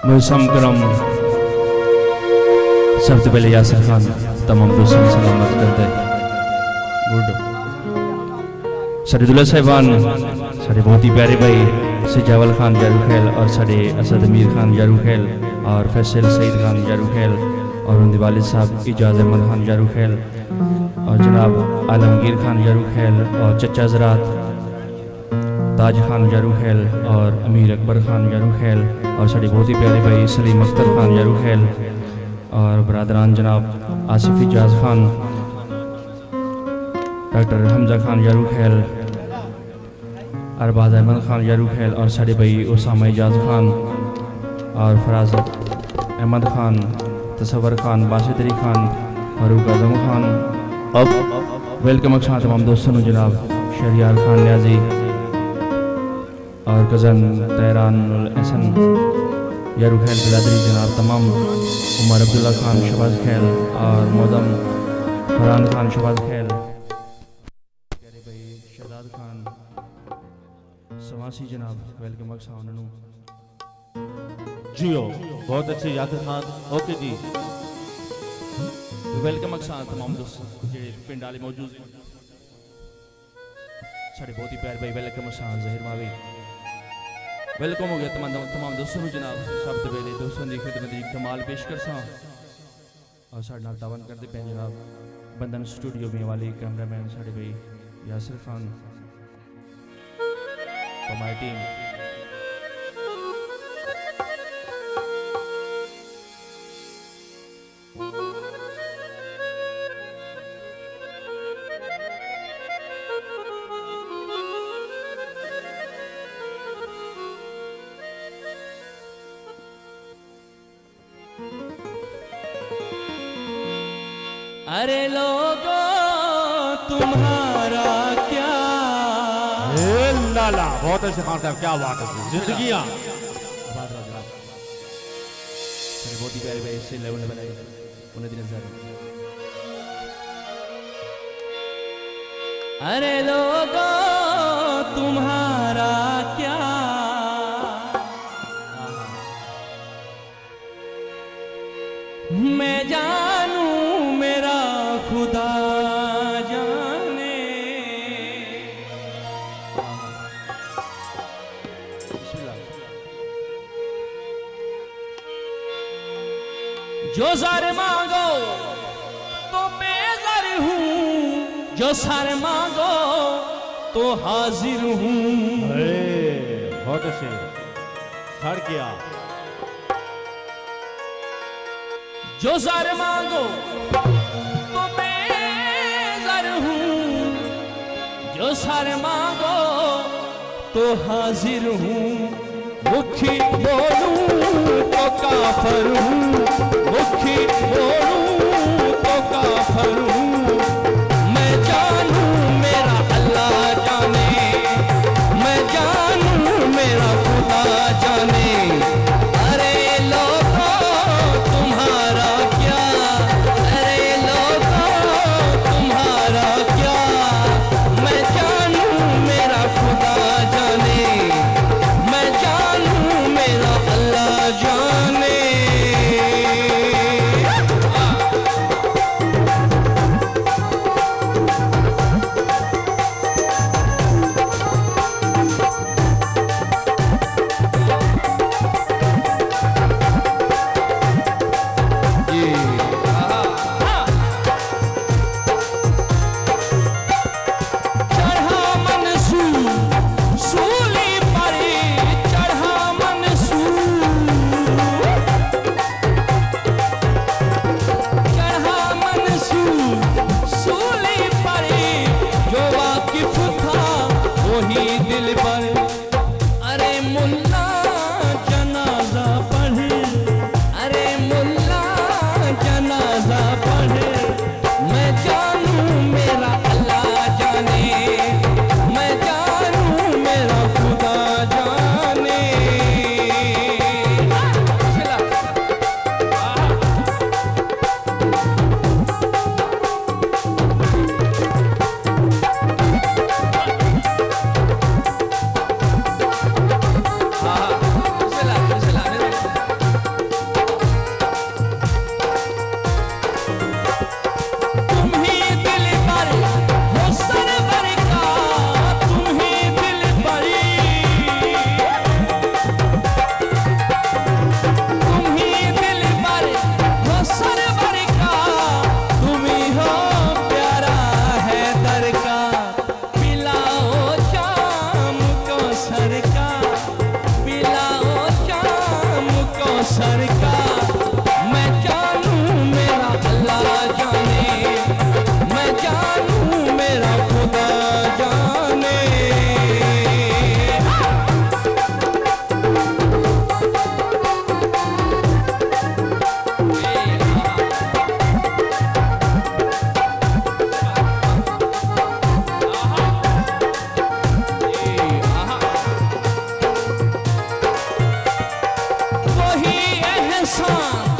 मौसम करम सबसे पहले यासिर खान तमाम दोस्तों को सलामत करते गुड सरीदुल्ला साहिबान सारे बहुत ही प्यारे भाई सिजावल खान जारू खेल और सारे असद अमीर खान जारू खेल और फैसल सईद खान जारू खेल और उनके वालिद साहब इजाज़ अहमद खान जारू खेल और जनाब आलमगीर खान जारू खेल और चचा ज़रात ताज खान जारू खेल और अमीर अकबर खान जारू खेल और साड़ी बहुत ही प्यारे भाई सलीम अख्तर खान जारू खेल और बरदरान जनाब आसिफ इजाज खान डॉक्टर हमजा खान जारू खेल अरबाज अहमद खान जारू खेल और साड़े भाई उसामा इजाज खान और फराज अहमद खान तसवर खान बासित अली खान फारूक आजम खान अब वेलकम अच्छा तमाम दोस्तों जनाब शहरियार खान न्याजी और कज़न तहरान एहसन यारू खेल बिलादरी जनाब तमाम उमर अब्दुल्ला खान शबाज खेल और मोदम फरहान खान शबाज खेल भाई शहजाद खान सवासी जनाब वेलकम जियो बहुत अच्छे यासिर खान ओके जी वेलकम तमाम दोस्त जो पिंड वाले मौजूद साढ़े बहुत ही प्यारे भाई वेलकम जहीर मावी वेलकम हो गया तमाम दोस्तों को जनाब सब तो पहले दोस्तों की खिदमत कमाल पेश कर सा और साढ़े नाल तावन करते पे जनाब बंधन स्टूडियो में वाले कैमरामैन साढ़े भाई यासिर खान और माई टीम अरे लोगो तुम्हारा क्या लाला बहुत अच्छे खान साहब क्या बात है जिंदगियां बहुत ही प्यारे भाई इससे लेवल बनाई उन्हें दिन नजर अरे लोगो तुम्हारा क्या मैं जानू मेरा खुदा जाने जो सर मांगो तो बेज़र हूँ जो सर मांगो तो हाजिर हूँ बहुत अच्छे सर किया जो सर मांगो तो बेज़र हूँ जो सर मांगो तो हाजिर हूँ मुखी बोलूं तो काफर हूँ मुखी बोलूं तो काफर हूँ मैं जानूं मेरा अल्लाह जाने मैं जानूं मेरा खुदा जाने अरे लोगों तुम्हारा क्या अरे लोगों तुम्हारा क्या मैं जानूं मेरा खुदा जाने मैं जानूं मेरा अल्लाह सरकार मैं जानूं मेरा अल्लाह जाने, मैं जानूं मेरा खुदा जाने। वही एहसान